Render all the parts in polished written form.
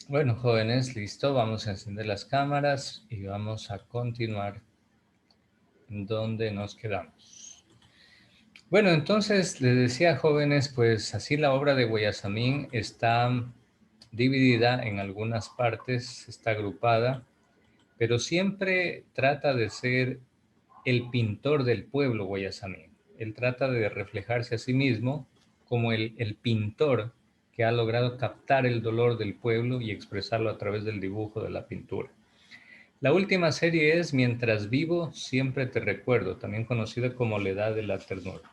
Bueno, jóvenes, listo. Vamos a encender las cámaras y vamos a continuar donde nos quedamos. Bueno, entonces les decía, jóvenes, pues así la obra de Guayasamín está dividida en algunas partes, está agrupada, pero siempre trata de ser el pintor del pueblo Guayasamín. Él trata de reflejarse a sí mismo como el pintor que ha logrado captar el dolor del pueblo y expresarlo a través del dibujo de la pintura. La última serie es Mientras vivo, siempre te recuerdo, también conocida como La Edad de la Ternura.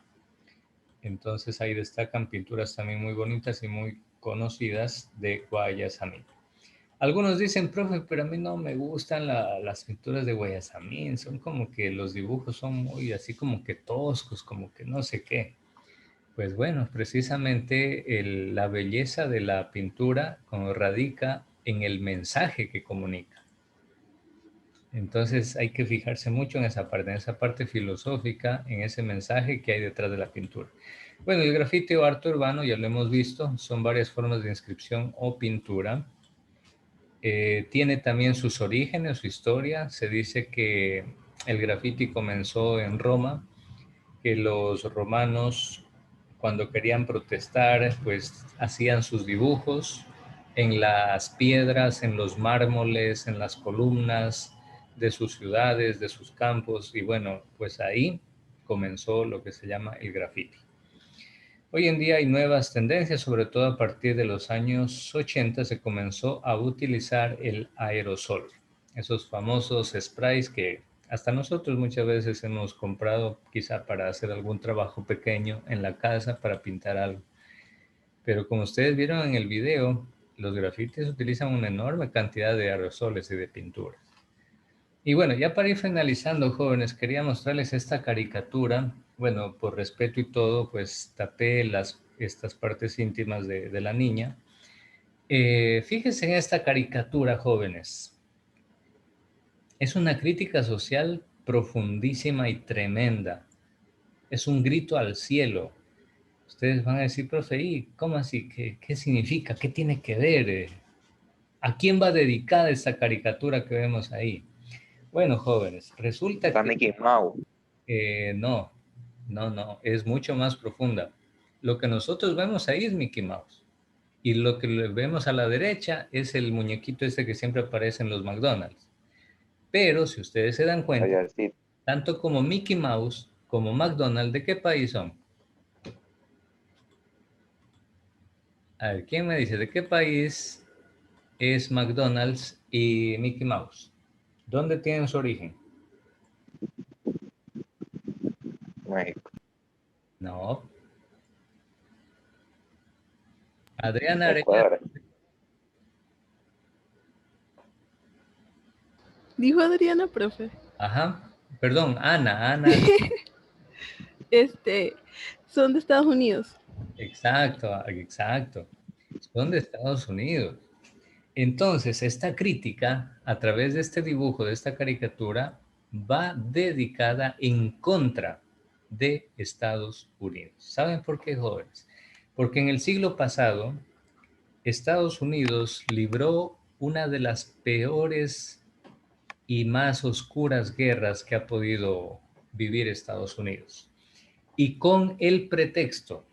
Entonces ahí destacan pinturas también muy bonitas y muy conocidas de Guayasamín. Algunos dicen, profe, pero a mí no me gustan las pinturas de Guayasamín, son como que los dibujos son muy así como que toscos, como que no sé qué. Pues bueno, precisamente la belleza de la pintura como radica en el mensaje que comunica. Entonces hay que fijarse mucho en esa parte filosófica, en ese mensaje que hay detrás de la pintura. Bueno, el grafiti o arte urbano, ya lo hemos visto, son varias formas de inscripción o pintura. Tiene también sus orígenes, su historia. Se dice que el grafiti comenzó en Roma, que los romanos cuando querían protestar, pues hacían sus dibujos en las piedras, en los mármoles, en las columnas de sus ciudades, de sus campos, y bueno, pues ahí comenzó lo que se llama el grafiti. Hoy en día hay nuevas tendencias, sobre todo a partir de los años 80 se comenzó a utilizar el aerosol, esos famosos sprays que hasta nosotros muchas veces hemos comprado quizá para hacer algún trabajo pequeño en la casa, para pintar algo. Pero como ustedes vieron en el video, los grafitis utilizan una enorme cantidad de aerosoles y de pinturas. Y bueno, ya para ir finalizando, jóvenes, quería mostrarles esta caricatura. Bueno, por respeto y todo, pues tapé estas partes íntimas de la niña. Fíjense en esta caricatura, jóvenes. Es una crítica social profundísima y tremenda. Es un grito al cielo. Ustedes van a decir, profe, ¿y cómo así? ¿Qué significa? ¿Qué tiene que ver? ¿A quién va dedicada esta caricatura que vemos ahí? Bueno, jóvenes, resulta Está que Mickey Mouse. no, no, es mucho más profunda. Lo que nosotros vemos ahí es Mickey Mouse. Y lo que vemos a la derecha es el muñequito este que siempre aparece en los McDonald's. Pero si ustedes se dan cuenta, Allá sí. tanto como Mickey Mouse como McDonald's, ¿de qué país son? A ver, ¿quién me dice de qué país es McDonald's y Mickey Mouse? ¿Dónde tienen su origen? México. No. Adriana Arellano. Ecuador. Dijo Adriana, profe. Ajá. Perdón, Ana. Este, son de Estados Unidos. Exacto, exacto. Son de Estados Unidos. Entonces, esta crítica, a través de este dibujo, de esta caricatura, va dedicada en contra de Estados Unidos. ¿Saben por qué, jóvenes? Porque en el siglo pasado, Estados Unidos libró una de las peores y más oscuras guerras que ha podido vivir Estados Unidos. Y con el pretexto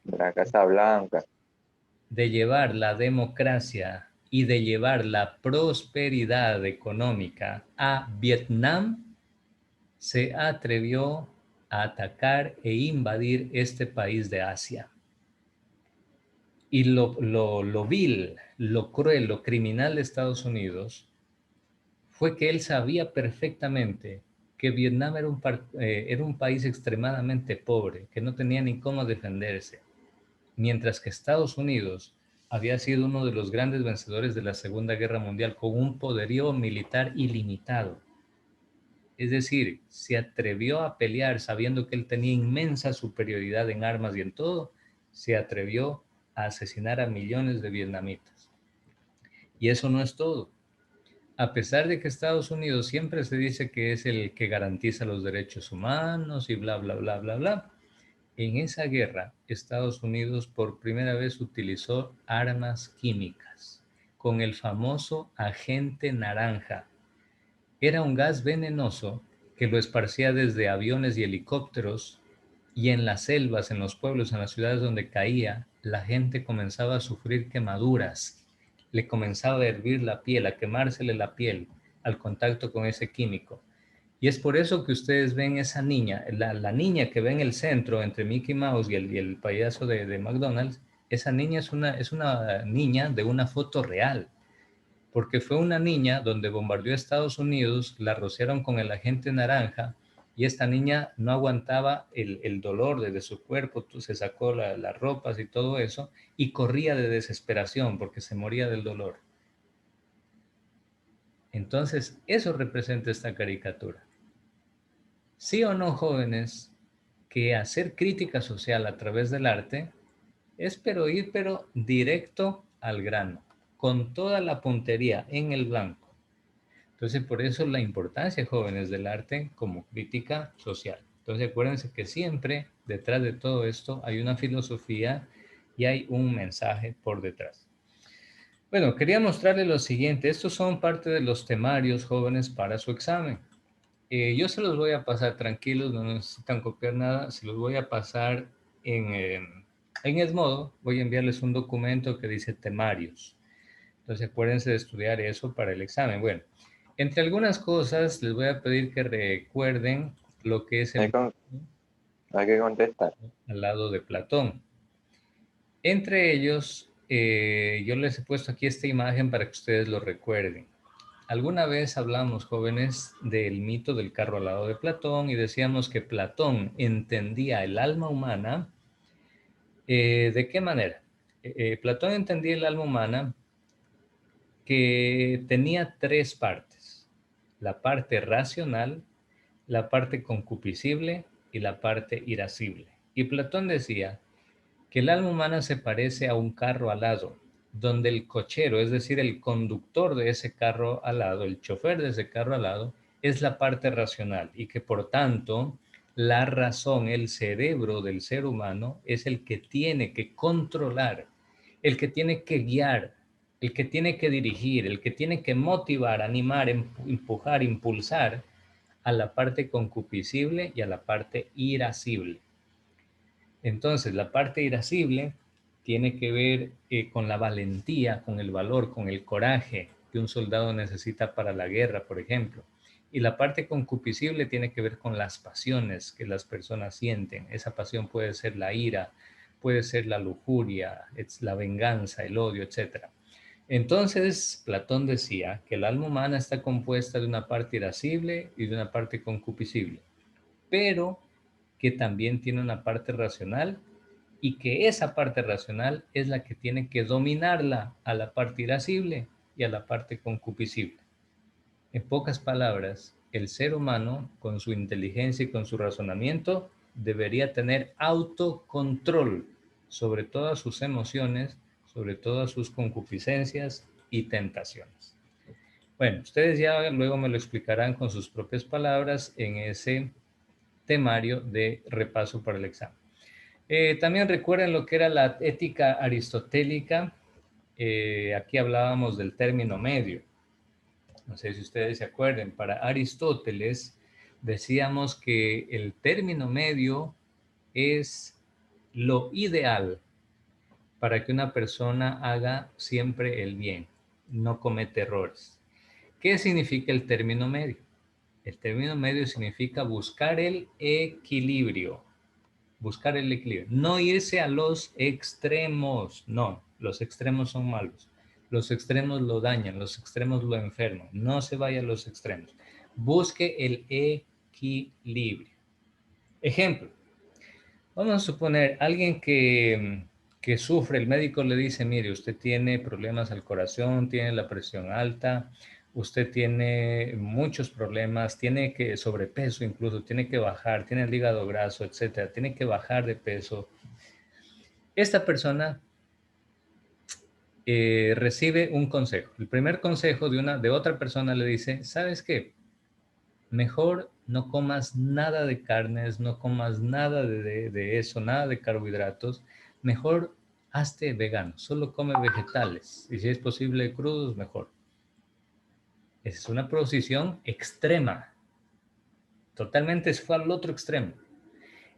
De la Casa Blanca. de llevar la democracia y de llevar la prosperidad económica a Vietnam, se atrevió a atacar e invadir este país de Asia. Y lo vil, lo cruel, lo criminal de Estados Unidos fue que él sabía perfectamente que Vietnam era un país extremadamente pobre, que no tenía ni cómo defenderse, mientras que Estados Unidos había sido uno de los grandes vencedores de la Segunda Guerra Mundial con un poderío militar ilimitado. Es decir, se atrevió a pelear sabiendo que él tenía inmensa superioridad en armas y en todo, se atrevió a asesinar a millones de vietnamitas. Y eso no es todo. A pesar de que Estados Unidos siempre se dice que es el que garantiza los derechos humanos y bla, bla, bla, bla, bla, En esa guerra, Estados Unidos por primera vez utilizó armas químicas con el famoso agente naranja. Era un gas venenoso que lo esparcía desde aviones y helicópteros, y en las selvas, en los pueblos, en las ciudades donde caía, la gente comenzaba a sufrir quemaduras, le comenzaba a hervir la piel, a quemársele la piel al contacto con ese químico. Y es por eso que ustedes ven esa niña, la niña que ve en el centro entre Mickey Mouse y el payaso de McDonald's. Esa niña es una niña de una foto real, porque fue una niña donde bombardeó a Estados Unidos, la rociaron con el agente naranja, y esta niña no aguantaba el dolor de su cuerpo, se sacó las ropas y todo eso, y corría de desesperación porque se moría del dolor. Entonces, eso representa esta caricatura. ¿Sí o no, jóvenes, que hacer crítica social a través del arte es ir directo al grano, con toda la puntería en el blanco? Entonces, por eso la importancia, jóvenes, del arte como crítica social. Entonces, acuérdense que siempre detrás de todo esto hay una filosofía y hay un mensaje por detrás. Bueno, quería mostrarles lo siguiente. Estos son parte de los temarios, jóvenes, para su examen. Yo se los voy a pasar tranquilos, no necesitan copiar nada, se los voy a pasar en Edmodo. Voy a enviarles un documento que dice temarios. Entonces acuérdense de estudiar eso para el examen. Bueno, entre algunas cosas les voy a pedir que recuerden lo que es el Hay que contestar. al lado de Platón. Entre ellos, yo les he puesto aquí esta imagen para que ustedes lo recuerden. Alguna vez hablamos, jóvenes, del mito del carro alado de Platón, y decíamos que Platón entendía el alma humana. ¿De qué manera? Platón entendía el alma humana que tenía tres partes: la parte racional, la parte concupiscible y la parte irascible. Y Platón decía que el alma humana se parece a un carro alado, donde el cochero, es decir, el conductor de ese carro alado, el chofer de ese carro alado, es la parte racional, y que por tanto la razón, el cerebro del ser humano, es el que tiene que controlar, el que tiene que guiar, el que tiene que dirigir, el que tiene que motivar, animar, empujar, impulsar a la parte concupiscible y a la parte irascible. Entonces, la parte irascible tiene que ver con la valentía, con el valor, con el coraje que un soldado necesita para la guerra, por ejemplo. Y la parte concupiscible tiene que ver con las pasiones que las personas sienten. Esa pasión puede ser la ira, puede ser la lujuria, la venganza, el odio, etc. Entonces, Platón decía que el alma humana está compuesta de una parte irascible y de una parte concupiscible, pero que también tiene una parte racional, y que esa parte racional es la que tiene que dominarla a la parte irascible y a la parte concupiscible. En pocas palabras, el ser humano, con su inteligencia y con su razonamiento, debería tener autocontrol sobre todas sus emociones, sobre todas sus concupiscencias y tentaciones. Bueno, ustedes ya luego me lo explicarán con sus propias palabras en ese temario de repaso para el examen. También recuerden lo que era la ética aristotélica. Aquí hablábamos del término medio. No sé si ustedes se acuerdan. Para Aristóteles decíamos que el término medio es lo ideal para que una persona haga siempre el bien, no comete errores. ¿Qué significa el término medio? El término medio significa buscar el equilibrio. Buscar el equilibrio. No irse a los extremos. No, los extremos son malos. Los extremos lo dañan, los extremos lo enferman. No se vaya a los extremos. Busque el equilibrio. Ejemplo. Vamos a suponer alguien que sufre, el médico le dice, mire, usted tiene problemas al corazón, tiene la presión alta, usted tiene muchos problemas, tiene que sobrepeso incluso, tiene que bajar, tiene el hígado graso, etcétera, tiene que bajar de peso. Esta persona recibe un consejo. El primer consejo de otra persona le dice, ¿sabes qué? Mejor no comas nada de carnes, no comas nada de eso, nada de carbohidratos. Mejor hazte vegano, solo come vegetales. Y si es posible crudos, mejor. Esa es una posición extrema. Totalmente se fue al otro extremo.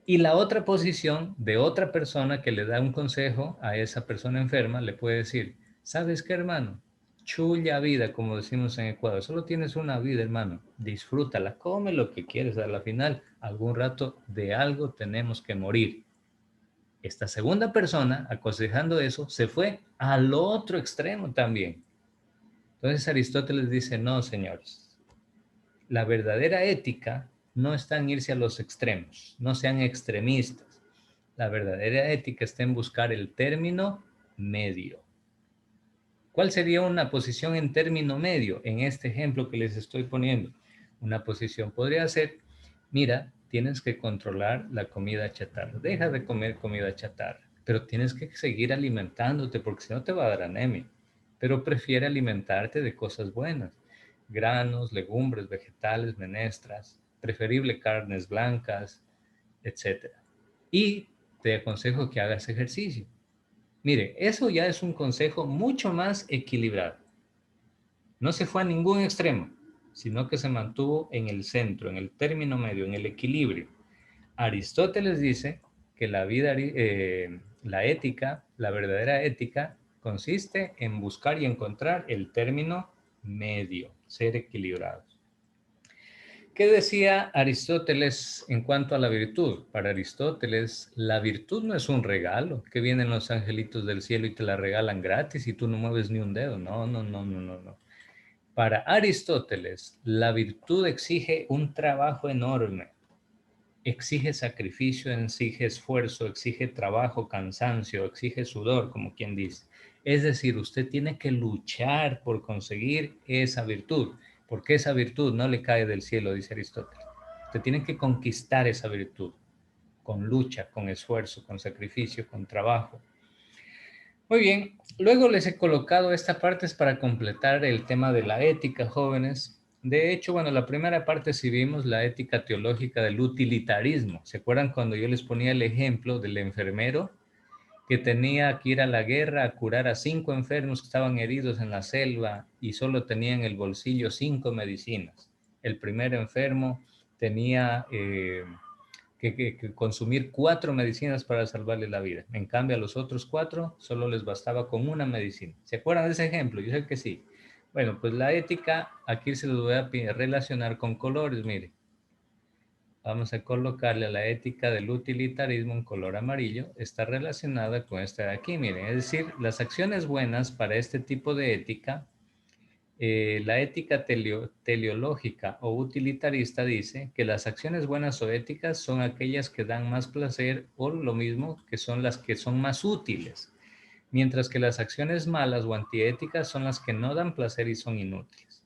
Y la otra posición de otra persona que le da un consejo a esa persona enferma, le puede decir, ¿sabes qué, hermano? Chulla vida, como decimos en Ecuador. Solo tienes una vida, hermano. Disfrútala, come lo que quieres. A la final, algún rato de algo tenemos que morir. Esta segunda persona, aconsejando eso, se fue al otro extremo también. Entonces Aristóteles dice, no, señores. La verdadera ética no está en irse a los extremos. No sean extremistas. La verdadera ética está en buscar el término medio. ¿Cuál sería una posición en término medio en este ejemplo que les estoy poniendo? Una posición podría ser, mira, tienes que controlar la comida chatarra. Deja de comer comida chatarra, pero tienes que seguir alimentándote porque si no te va a dar anemia. Pero prefiere alimentarte de cosas buenas. Granos, legumbres, vegetales, menestras, preferible carnes blancas, etc. Y te aconsejo que hagas ejercicio. Mire, eso ya es un consejo mucho más equilibrado. No se fue a ningún extremo, sino que se mantuvo en el centro, en el término medio, en el equilibrio. Aristóteles dice que la ética, la verdadera ética, consiste en buscar y encontrar el término medio, ser equilibrados. ¿Qué decía Aristóteles en cuanto a la virtud? Para Aristóteles, la virtud no es un regalo, que vienen los angelitos del cielo y te la regalan gratis y tú no mueves ni un dedo. No, no, no, no, no, no. Para Aristóteles, la virtud exige un trabajo enorme, exige sacrificio, exige esfuerzo, exige trabajo, cansancio, exige sudor, como quien dice. Es decir, usted tiene que luchar por conseguir esa virtud, porque esa virtud no le cae del cielo, dice Aristóteles. Usted tiene que conquistar esa virtud con lucha, con esfuerzo, con sacrificio, con trabajo. Muy bien, luego les he colocado esta parte es para completar el tema de la ética, jóvenes. De hecho, bueno, la primera parte sí vimos la ética teológica del utilitarismo. ¿Se acuerdan cuando yo les ponía el ejemplo del enfermero que tenía que ir a la guerra a curar a 5 enfermos que estaban heridos en la selva y solo tenía en el bolsillo 5 medicinas? El primer enfermo tenía que consumir 4 medicinas para salvarle la vida. En cambio, a los otros 4 solo les bastaba con una medicina. ¿Se acuerdan de ese ejemplo? Yo sé que sí. Bueno, pues la ética, aquí se los voy a relacionar con colores, mire. Vamos a colocarle a la ética del utilitarismo un color amarillo. Está relacionada con esta de aquí, miren. Es decir, las acciones buenas para este tipo de ética, la ética teleológica o utilitarista dice que las acciones buenas o éticas son aquellas que dan más placer o lo mismo que son las que son más útiles, mientras que las acciones malas o antiéticas son las que no dan placer y son inútiles.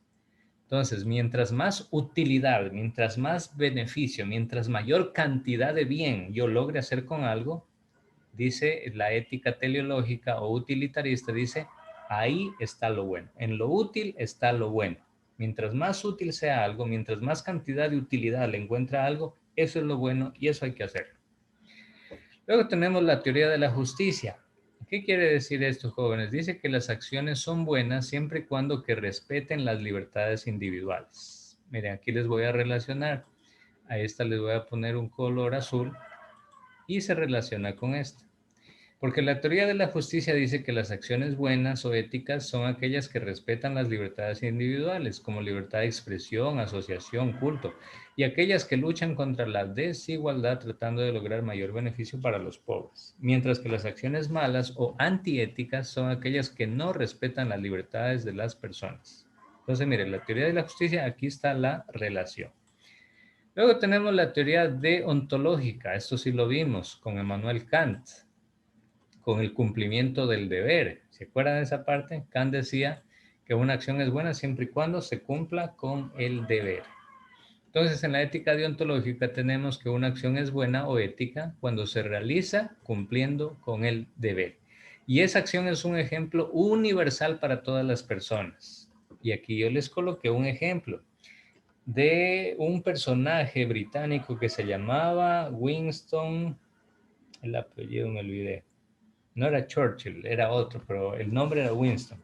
Entonces, mientras más utilidad, mientras más beneficio, mientras mayor cantidad de bien yo logre hacer con algo, dice la ética teleológica o utilitarista, dice, ahí está lo bueno. En lo útil está lo bueno. Mientras más útil sea algo, mientras más cantidad de utilidad le encuentra algo, eso es lo bueno y eso hay que hacerlo. Luego tenemos la teoría de la justicia. ¿Qué quiere decir esto, jóvenes? Dice que las acciones son buenas siempre y cuando que respeten las libertades individuales. Miren, aquí les voy a relacionar. A esta les voy a poner un color azul y se relaciona con esta. Porque la teoría de la justicia dice que las acciones buenas o éticas son aquellas que respetan las libertades individuales, como libertad de expresión, asociación, culto, y aquellas que luchan contra la desigualdad tratando de lograr mayor beneficio para los pobres. Mientras que las acciones malas o antiéticas son aquellas que no respetan las libertades de las personas. Entonces, miren, la teoría de la justicia, aquí está la relación. Luego tenemos la teoría deontológica, esto sí lo vimos con Immanuel Kant, con el cumplimiento del deber. ¿Se acuerdan de esa parte? Kant decía que una acción es buena siempre y cuando se cumpla con el deber. Entonces, en la ética deontológica tenemos que una acción es buena o ética cuando se realiza cumpliendo con el deber. Y esa acción es un ejemplo universal para todas las personas. Y aquí yo les coloqué un ejemplo. de un personaje británico que se llamaba Winston, el apellido me olvidé. No era Churchill, era otro, pero el nombre era Winston.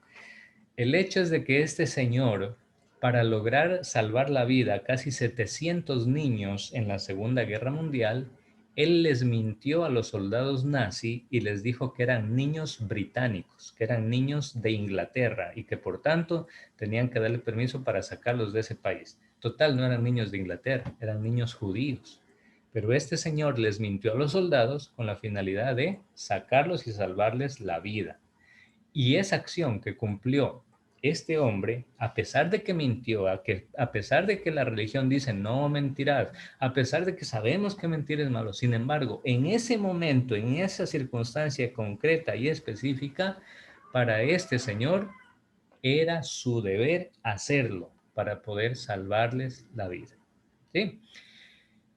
El hecho es de que este señor, para lograr salvar la vida a casi 700 niños en la Segunda Guerra Mundial, él les mintió a los soldados nazi y les dijo que eran niños británicos, que eran niños de Inglaterra y que por tanto tenían que darle permiso para sacarlos de ese país. Total, no eran niños de Inglaterra, eran niños judíos. Pero este señor les mintió a los soldados con la finalidad de sacarlos y salvarles la vida. Y esa acción que cumplió este hombre, a pesar de que mintió, a pesar de que la religión dice no mentirás, a pesar de que sabemos que mentir es malo, sin embargo, en ese momento, en esa circunstancia concreta y específica, para este señor era su deber hacerlo para poder salvarles la vida. ¿Sí?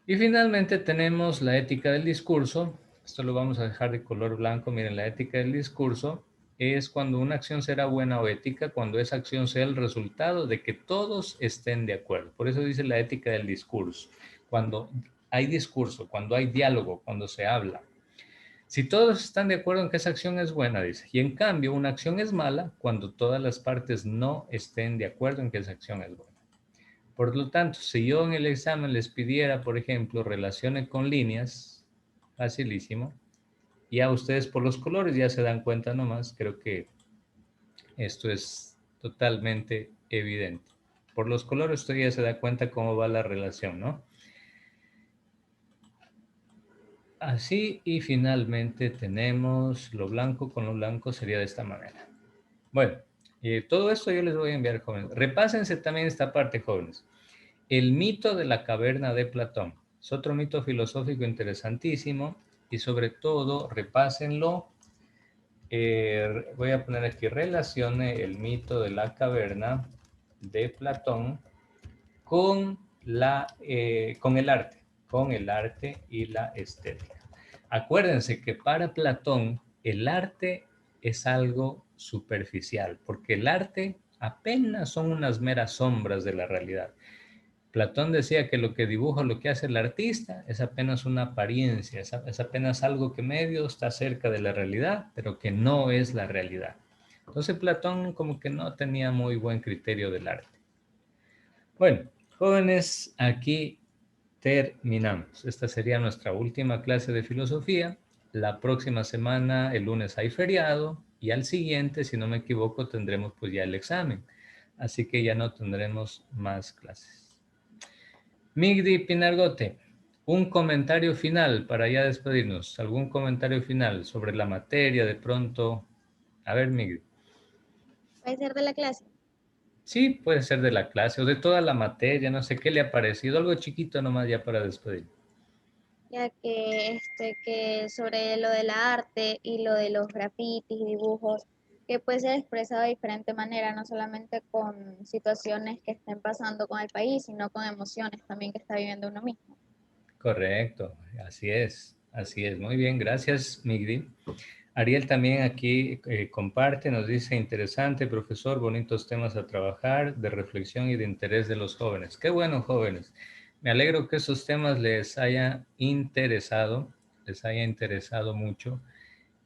Y finalmente tenemos la ética del discurso. Esto lo vamos a dejar de color blanco. Miren, la ética del discurso es cuando una acción será buena o ética, cuando esa acción sea el resultado de que todos estén de acuerdo. Por eso dice la ética del discurso. Cuando hay discurso, cuando hay diálogo, cuando se habla. Si todos están de acuerdo en que esa acción es buena, dice. Y en cambio, una acción es mala cuando todas las partes no estén de acuerdo en que esa acción es buena. Por lo tanto, si yo en el examen les pidiera, por ejemplo, relaciones con líneas, facilísimo, y a ustedes por los colores ya se dan cuenta nomás, creo que esto es totalmente evidente. Por los colores usted ya se da cuenta cómo va la relación, ¿no? Así, y finalmente tenemos lo blanco con lo blanco sería de esta manera. Bueno, todo esto yo les voy a enviar, jóvenes. Repásense también esta parte, jóvenes. El mito de la caverna de Platón. Es otro mito filosófico interesantísimo y sobre todo, repásenlo. Voy a poner aquí, relacione el mito de la caverna de Platón con con el arte y la estética. Acuérdense que para Platón el arte es algo superficial, porque el arte apenas son unas meras sombras de la realidad. Platón decía que lo que dibuja, lo que hace el artista, es apenas una apariencia, es apenas algo que medio está cerca de la realidad, pero que no es la realidad. Entonces Platón como que no tenía muy buen criterio del arte. Bueno, jóvenes, aquí terminamos. Esta sería nuestra última clase de filosofía. La próxima semana, el lunes, hay feriado y al siguiente, si no me equivoco, tendremos pues ya el examen. Así que ya no tendremos más clases. Migdi Pinargote, un comentario final para ya despedirnos. ¿Algún comentario final sobre la materia de pronto? A ver, Migdi. Puede ser de la clase. Sí, puede ser de la clase o de toda la materia, no sé qué le ha parecido, algo chiquito nomás ya para despedir. Ya que sobre lo de la arte y lo de los grafitis y dibujos, que puede ser expresado de diferente manera, no solamente con situaciones que estén pasando con el país, sino con emociones también que está viviendo uno mismo. Correcto, así es, muy bien, gracias Migdi. Ariel también aquí comparte, nos dice, interesante, profesor, bonitos temas a trabajar, de reflexión y de interés de los jóvenes. Qué bueno, jóvenes. Me alegro que esos temas les haya interesado mucho.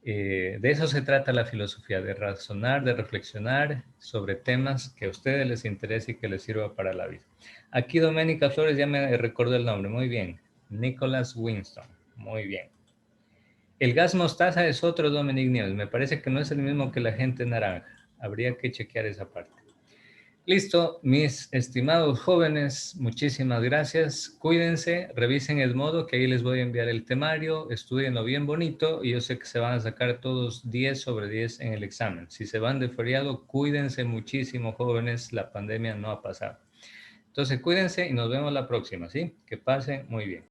De eso se trata la filosofía, de razonar, de reflexionar sobre temas que a ustedes les interese y que les sirva para la vida. Aquí Doménica Flores ya me recordó el nombre, muy bien. Nicholas Winston, muy bien. El gas mostaza es otro Dominic Nieves. Me parece que no es el mismo que la gente naranja. Habría que chequear esa parte. Listo, mis estimados jóvenes, muchísimas gracias. Cuídense, revisen el modo que ahí les voy a enviar el temario, estudienlo bien bonito y yo sé que se van a sacar todos 10 sobre 10 en el examen. Si se van de feriado, cuídense muchísimo, jóvenes, la pandemia no ha pasado. Entonces, cuídense y nos vemos la próxima, ¿sí? Que pasen muy bien.